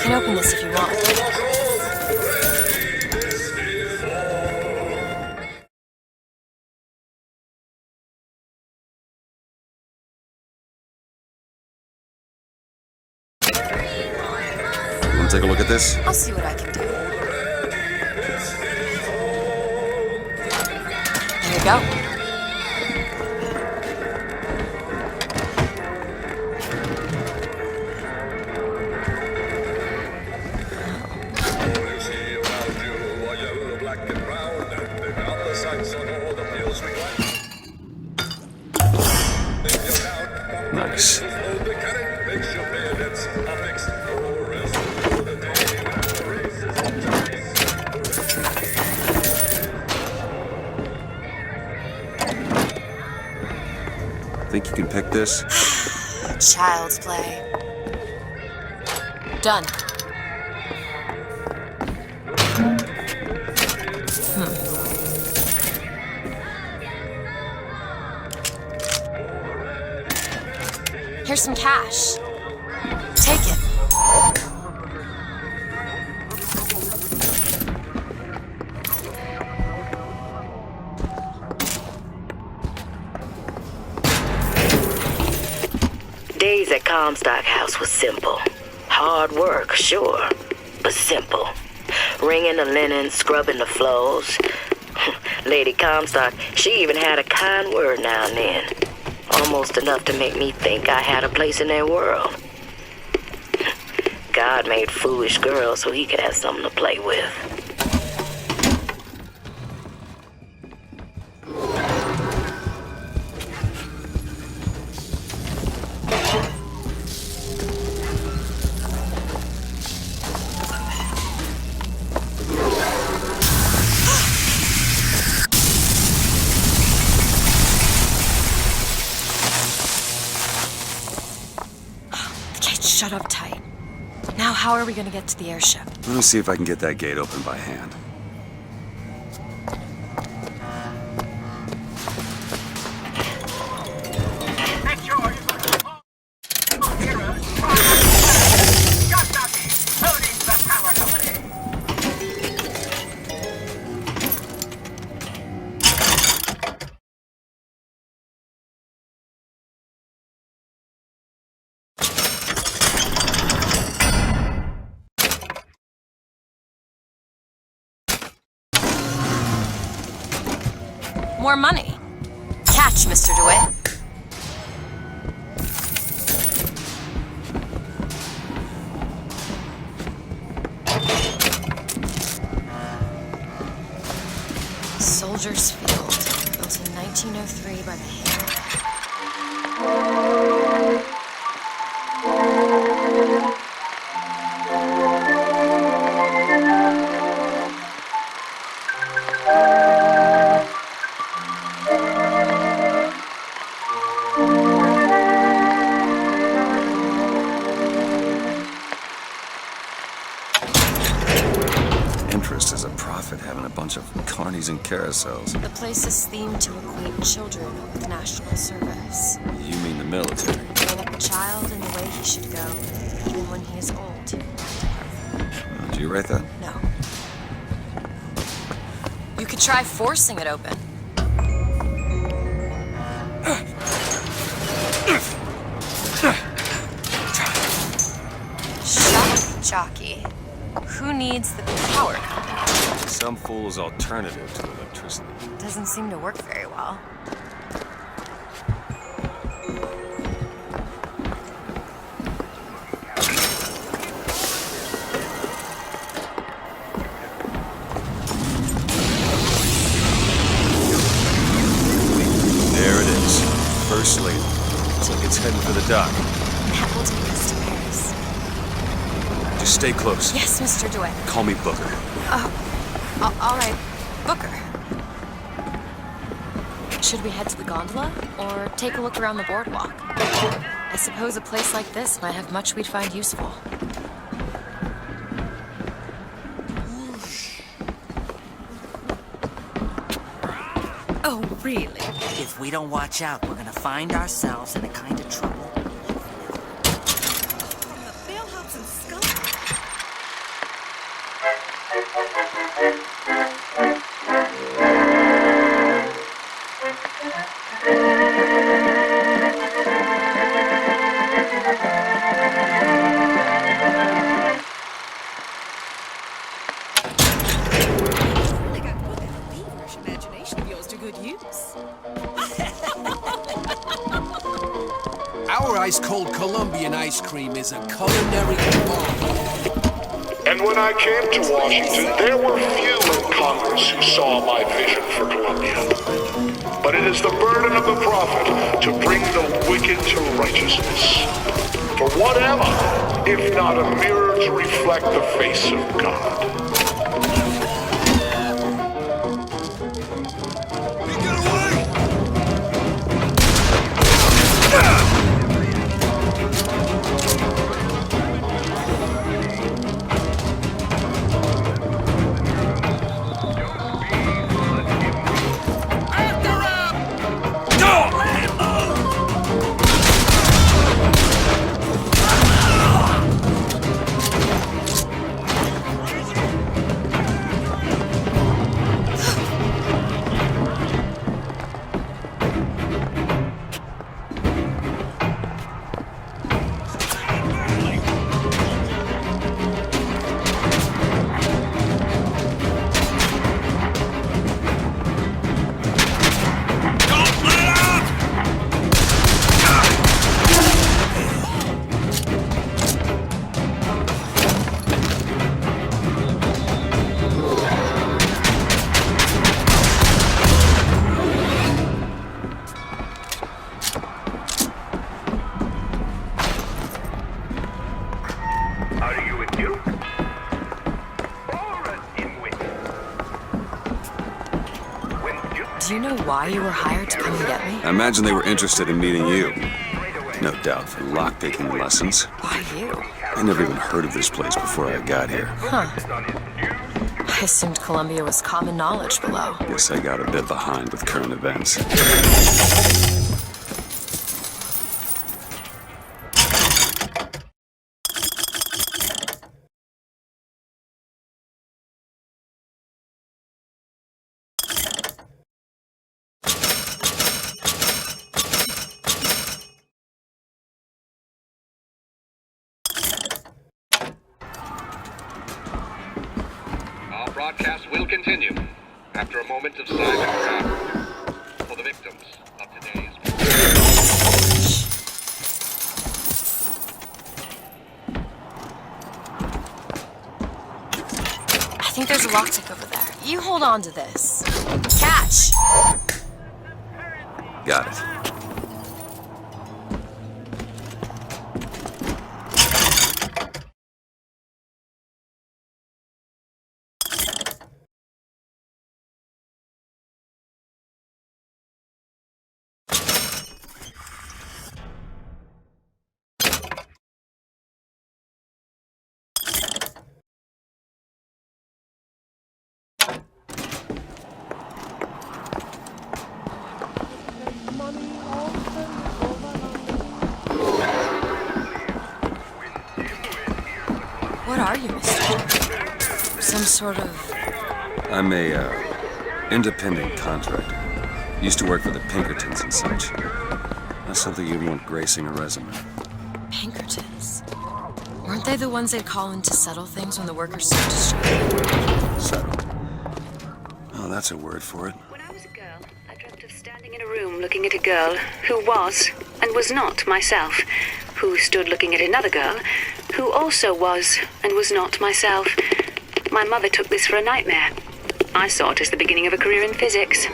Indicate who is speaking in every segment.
Speaker 1: can open this if you want.
Speaker 2: Want to take a look at this?
Speaker 1: I'll see what I can do. There you go.
Speaker 2: Nice. Think you can pick this?
Speaker 1: Child's play. Done. Here's some cash. Take it.
Speaker 3: Days at Comstock House was simple. Hard work, sure, but simple. Wringing the linen, scrubbing the floors. Lady Comstock, she even had a kind word now and then. Almost enough to make me think I had a place in their world. God made foolish girls so he could have something to play with.
Speaker 1: Shut up tight. Now how are we gonna get to the airship?
Speaker 2: Let me see if I can get that gate open by hand.
Speaker 1: More money. Catch, Mr. DeWitt. Soldiers Field, built in 1903 by the hand.
Speaker 2: Interest is a profit having a bunch of carnies and carousels.
Speaker 1: The place is themed to acquaint children with national service.
Speaker 2: You mean the military?
Speaker 1: Train up a child in the way he should go, even when he is old.
Speaker 2: Did you write that?
Speaker 1: No. You could try forcing it open. Shock jockey. Who needs the power company?
Speaker 2: Some fool's alternative to electricity.
Speaker 1: Doesn't seem to work very well.
Speaker 2: There it is. First lady. Looks like it's heading for the dock.
Speaker 1: That will take us to Paris.
Speaker 2: Just stay close.
Speaker 1: Yes, Mr. DeWitt.
Speaker 2: Call me Booker.
Speaker 1: All right, Booker. Should we head to the gondola or take a look around the boardwalk? I suppose a place like this might have much we'd find useful. Oh, really?
Speaker 4: If we don't watch out, we're gonna find ourselves in a kind of trouble.
Speaker 5: The bellhops and skunks. Really got to put that feverish imagination of yours to good use.
Speaker 6: Our ice-cold Colombian ice cream is a culinary bomb.
Speaker 7: And when I came to Washington, there were few in Congress who saw my vision for Colombia. But it is the burden of the prophet to bring the wicked to righteousness. For whatever, if not a mirror to reflect the face of God.
Speaker 1: Do you know why you were hired to come and get me?
Speaker 2: I imagine they were interested in meeting you. No doubt for lockpicking lessons.
Speaker 1: Why you?
Speaker 2: I never even heard of this place before I got here.
Speaker 1: Huh. I assumed Columbia was common knowledge below.
Speaker 2: Guess I got a bit behind with current events.
Speaker 8: Our broadcast will continue after a moment of silent prayer for the victims of today's.
Speaker 1: I think there's a lockpick over there. You hold on to this. Catch!
Speaker 2: Got it.
Speaker 1: What are you, mister? Some sort of...
Speaker 2: I'm a, independent contractor. Used to work for the Pinkertons and such. That's something you'd want gracing a resume.
Speaker 1: Pinkertons. Weren't they the ones they'd call in to settle things when the workers started striking?
Speaker 2: Settle. Oh, that's a word for it.
Speaker 9: When I was a girl, I dreamt of standing in a room looking at a girl who was and was not myself, who stood looking at another girl who also was and was not myself. My mother took this for a nightmare. I saw it as the beginning of a career in physics.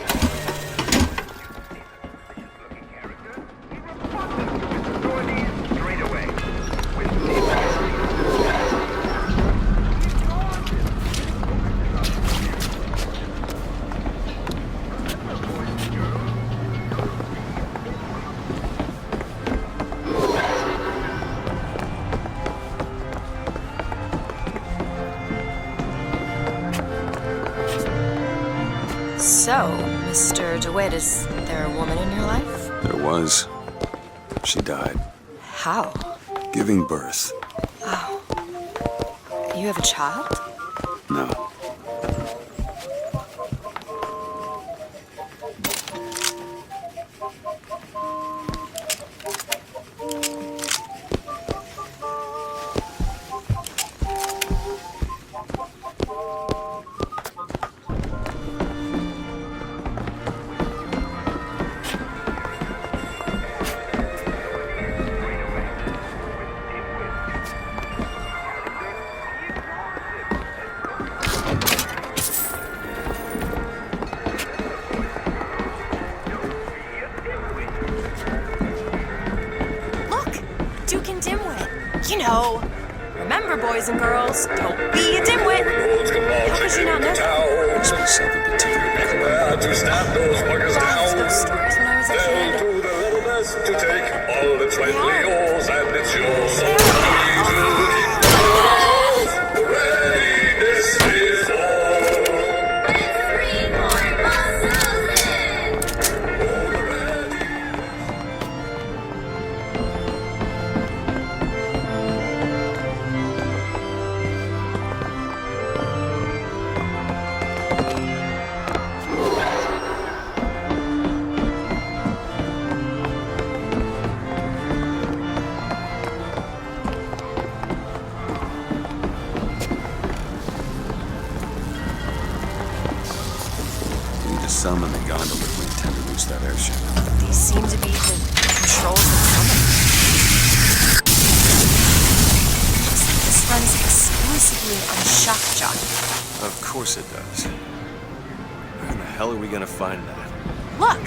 Speaker 1: So, Mr. DeWitt, is there a woman in your life?
Speaker 2: There was. She died.
Speaker 1: How?
Speaker 2: Giving birth.
Speaker 1: Oh. You have a child?
Speaker 2: No.
Speaker 1: You know. Remember, boys and girls, don't be a dimwit. How could you not know that?
Speaker 2: Must be something particular to Columbia.
Speaker 10: To snap those buggers
Speaker 1: Loved
Speaker 10: down.
Speaker 1: those stories when I was a
Speaker 10: They'll
Speaker 1: kid.
Speaker 10: do their level best to take all that's rightfully yours, and it's yours. So
Speaker 1: They are.
Speaker 10: ready, this is all.
Speaker 2: We need to summon the gondola if we intend to reach that airship.
Speaker 1: These seem to be the controls of the company. Looks like this runs exclusively on shock jockey.
Speaker 2: Of course it does. Where in the hell are we gonna find that?
Speaker 1: Look!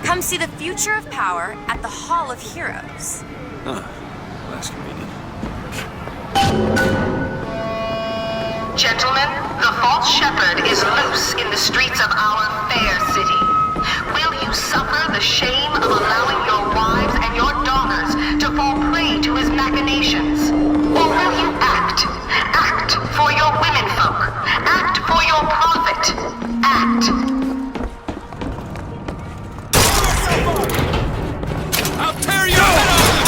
Speaker 1: Come see the future of power at the Hall of Heroes.
Speaker 2: Huh. Well, that's convenient.
Speaker 11: Gentlemen, the false shepherd is loose in the streets of our fair city. Will you suffer the shame of allowing your wives and your daughters to fall prey to his machinations? Or will you act? Act for your womenfolk. Act for your profit. Act.
Speaker 6: I'll tear your head off!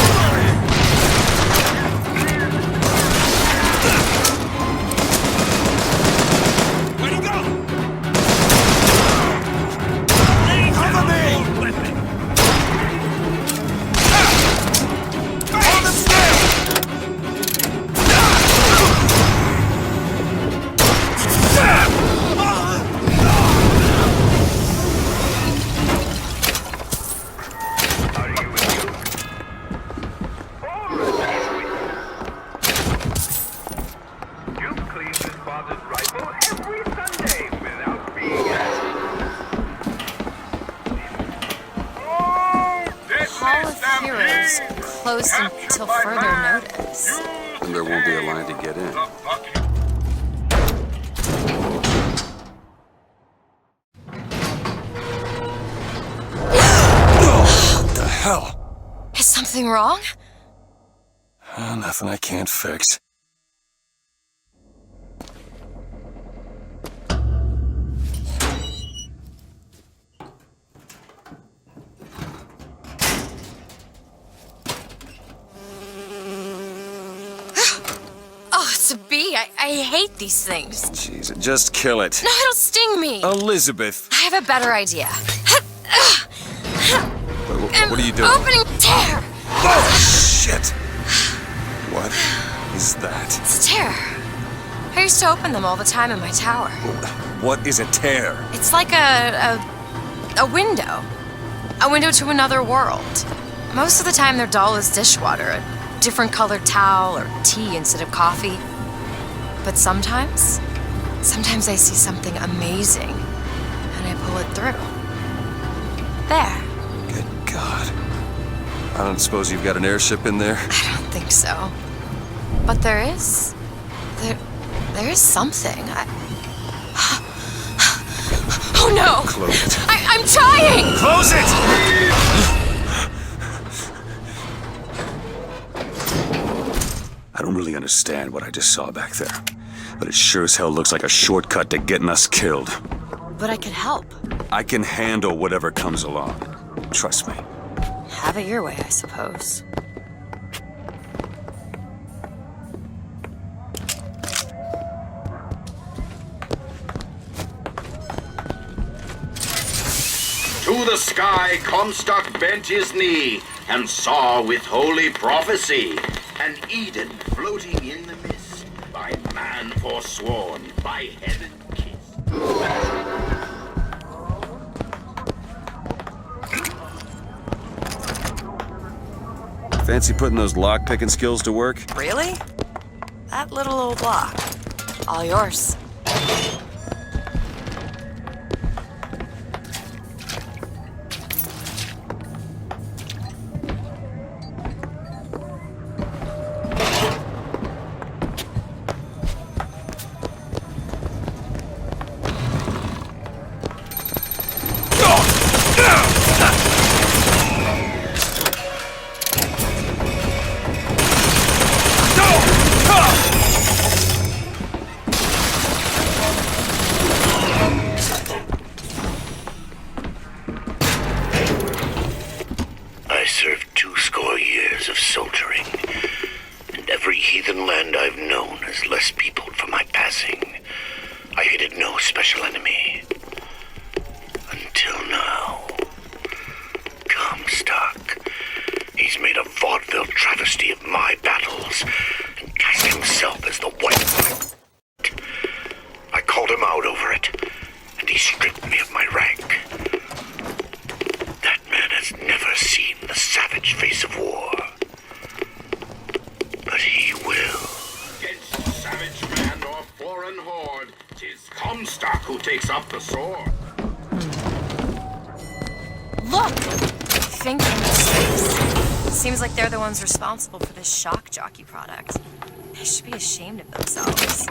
Speaker 6: Where'd he go? Cover me! Hold him still!
Speaker 10: You clean this father's rifle every Sunday without being asked.
Speaker 1: Hall of Heroes closed until further notice.
Speaker 2: And there won't be a line to get in. What the hell?
Speaker 1: Is something wrong?
Speaker 2: Nothing I can't fix.
Speaker 1: Oh, it's a bee. I hate these things.
Speaker 2: Jeez, just kill it.
Speaker 1: No, it'll sting me.
Speaker 2: Elizabeth!
Speaker 1: I have a better idea.
Speaker 2: What are you doing?
Speaker 1: Opening tear.
Speaker 2: Oh, shit! What is that?
Speaker 1: It's a tear. I used to open them all the time in my tower.
Speaker 2: What is a tear?
Speaker 1: It's like a window. A window to another world. Most of the time they're dull as dishwater, a different colored towel or tea instead of coffee. But sometimes I see something amazing and I pull it through. There.
Speaker 2: Good God. I don't suppose you've got an airship in there?
Speaker 1: I don't think so. But there is. There is something. Oh no!
Speaker 2: Close it.
Speaker 1: I'm trying!
Speaker 2: Close it! I don't really understand what I just saw back there, but it sure as hell looks like a shortcut to getting us killed.
Speaker 1: But I could help.
Speaker 2: I can handle whatever comes along. Trust me.
Speaker 1: Have it your way, I suppose.
Speaker 12: To the sky Comstock bent his knee, and saw with holy prophecy an Eden floating in the mist, by man forsworn, by heaven kissed.
Speaker 2: Fancy putting those lock-picking skills to work?
Speaker 1: Really? That little old block. All yours.
Speaker 7: travesty of my battles and cast himself as the white. I called him out over it, and he stripped me of my rank. That man has never seen the savage face of war. But he will.
Speaker 12: Against savage man or foreign horde, 'tis Comstock who takes up the sword.
Speaker 1: Look! Think Industries. Seems like they're the ones responsible for this shock jockey product. They should be ashamed of themselves.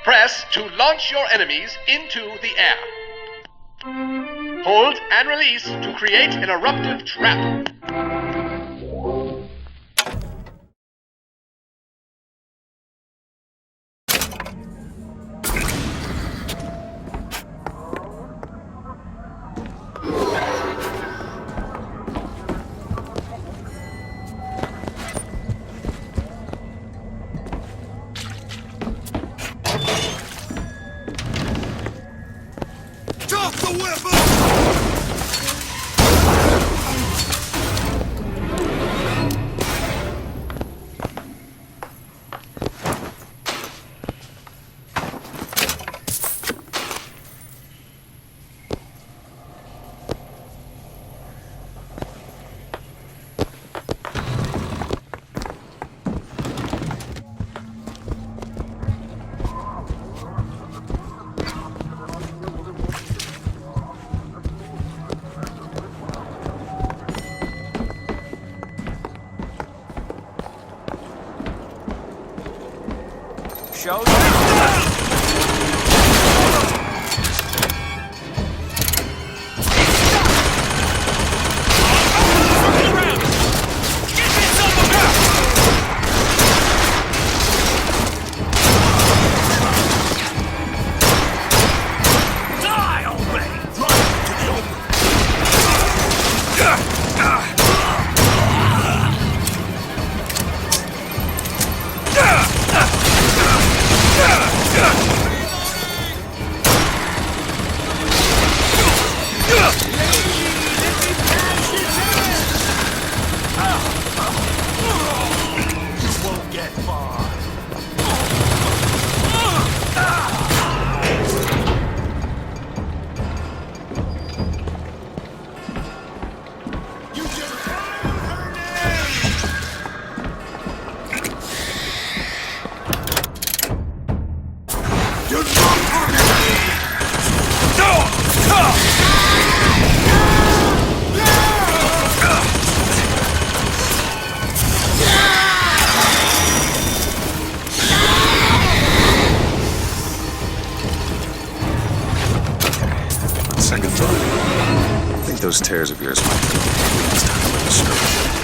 Speaker 8: Press to launch your enemies into the air. Hold and release to create an eruptive trap.
Speaker 6: Drop the weapon!
Speaker 13: Show
Speaker 2: Second thought. I think those tears of yours might be it's time to let us straight.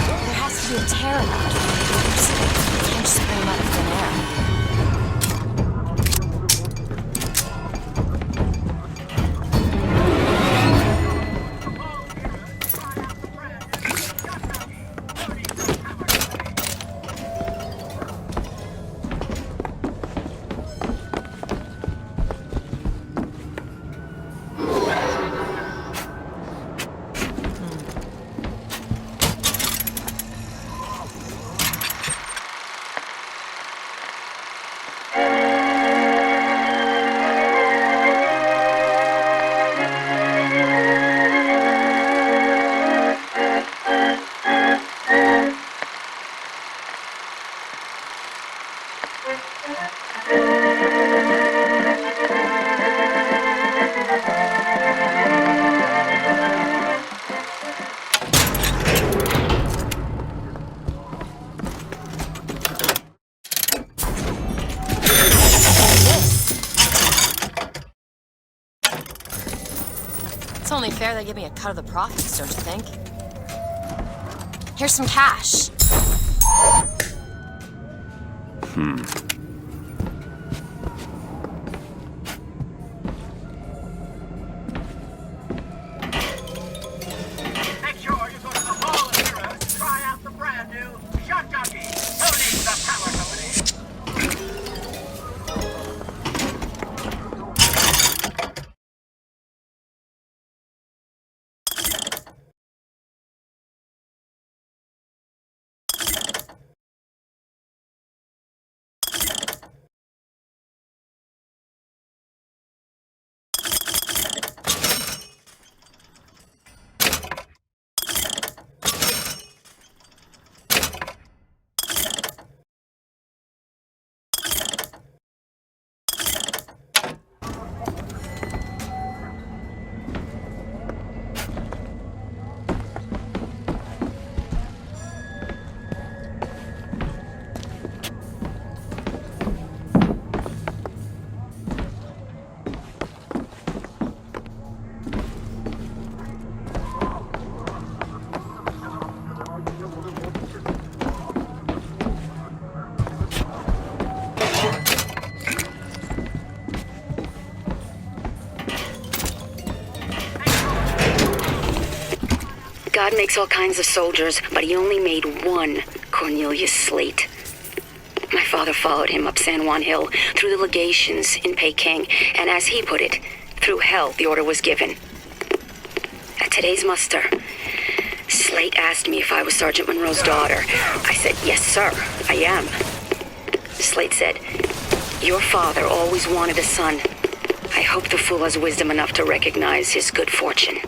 Speaker 1: There has to be a tear in that. You can't just bring them out of thin air. It's only fair they give me a cut of the profits, don't you think? Here's some cash.
Speaker 10: Make sure you go to the Hall of Heroes to try out the brand new Shot Jockey, owning the Power Company.
Speaker 9: God makes all kinds of soldiers, but he only made one Cornelius Slate. My father followed him up San Juan Hill, through the legations in Peking, and as he put it, through hell the order was given. At today's muster, Slate asked me if I was Sergeant Monroe's daughter. I said, yes, sir, I am. Slate said, your father always wanted a son. I hope the fool has wisdom enough to recognize his good fortune.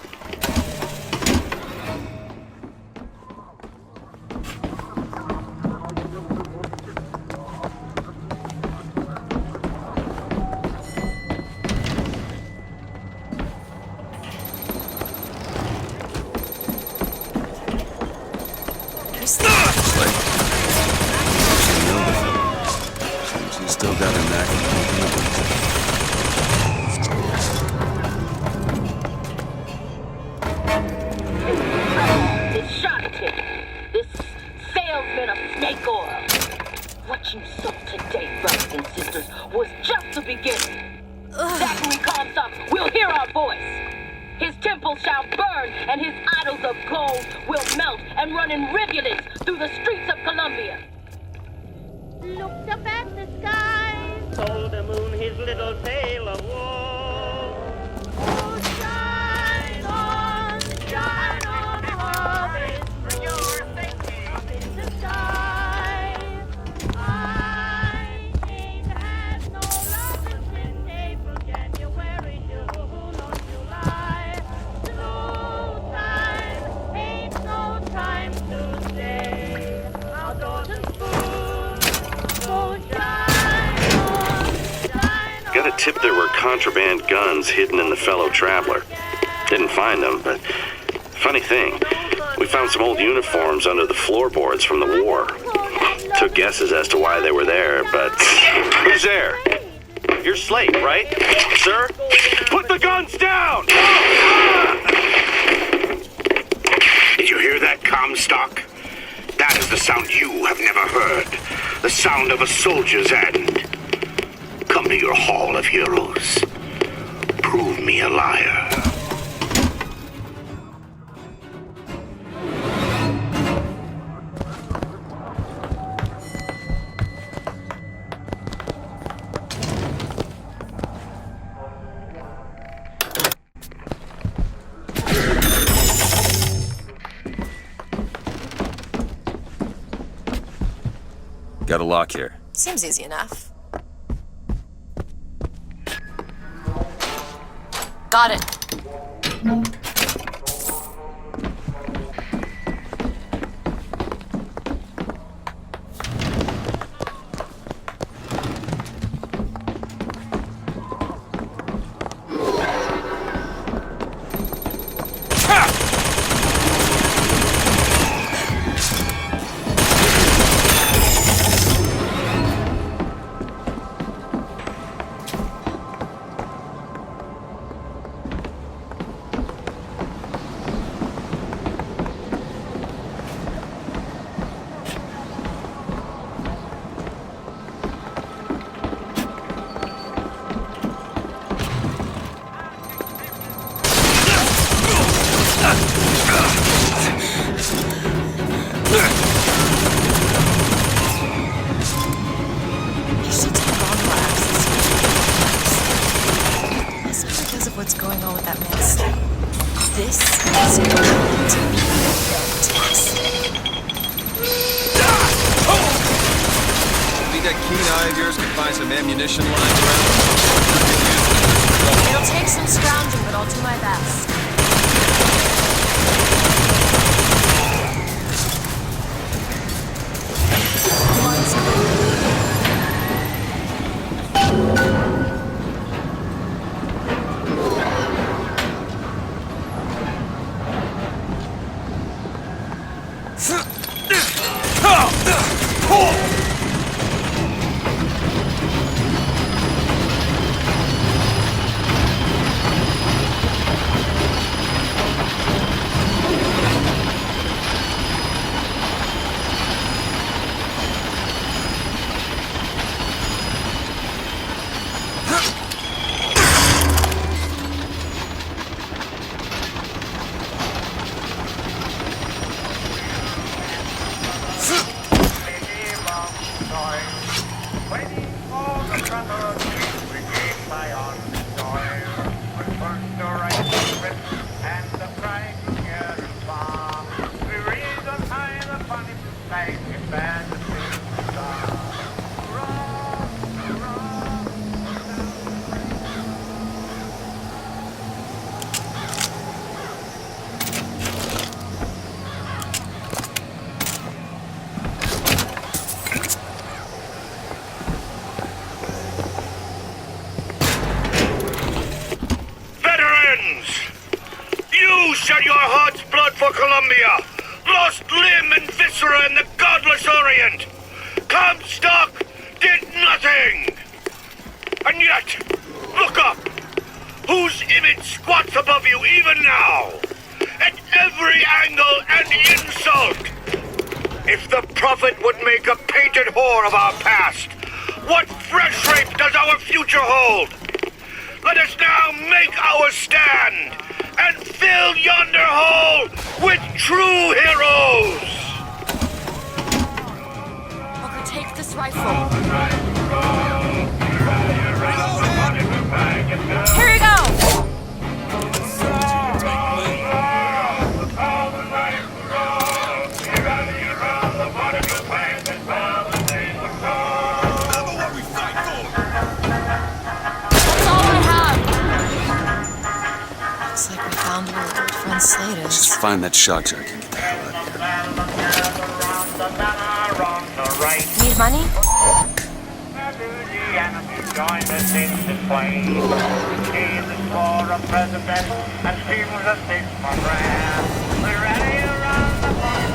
Speaker 2: She's still got her knack for opening up.
Speaker 14: This shot tip, this salesman of snake oil. What you saw today, brothers and sisters, was just the beginning. Zachary Comstock will hear our voice. His temple shall burn, and his idols of gold will melt and run in rivulets through the streets of Columbia.
Speaker 15: Looked up at the sky, told the moon his little tale of woe. Oh, shine on, harvest, for your safety. Up in the sky, I ain't had no loving since April, January, June, or July. No time, ain't no time to stay outdoors and
Speaker 16: Got a tip there were contraband guns hidden in the fellow traveler. Didn't find them, but funny thing, we found some old uniforms under the floorboards from the war. Took guesses as to why they were there, but... Who's there? You're Slate, right? Sir? Put the guns down!
Speaker 12: Did you hear that, Comstock? That is the sound you have never heard. The sound of a soldier's end. Come to your Hall of Heroes. Prove me a liar.
Speaker 2: Got a lock here.
Speaker 1: Seems easy enough. Got it.
Speaker 2: some ammunition lying around?
Speaker 1: It'll take some scrounging, but I'll do my best.
Speaker 7: You shed your heart's blood for Columbia, lost limb and viscera in the godless Orient. Comstock did nothing. And yet, look up. Whose image squats above you even now? At every angle and insult. If the prophet would make a painted whore of our past, what fresh rape does our future hold? Let us now make our stand and fill yonder hole with true heroes!
Speaker 1: Booker, take this rifle. Here you go! Looks like we found where our old friend Slade is.
Speaker 2: Let's just find that shock jockey and get the hell out of here.
Speaker 1: Need money?
Speaker 10: Join us in the flame. Jesus for a president and Steve was a stick for grand. We're ready to run the place.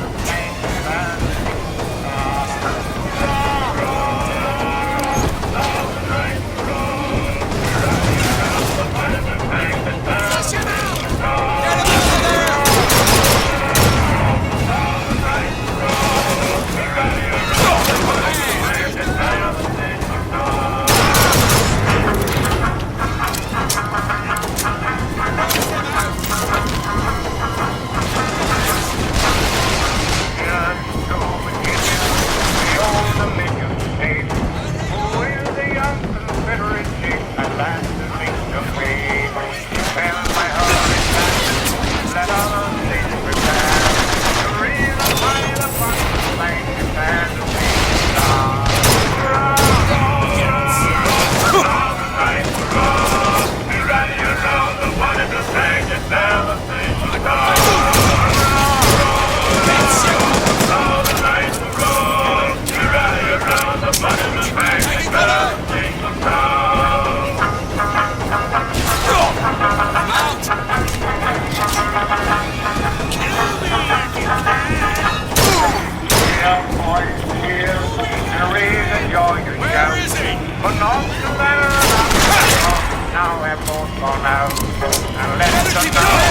Speaker 10: Now we're both gone out and let them know.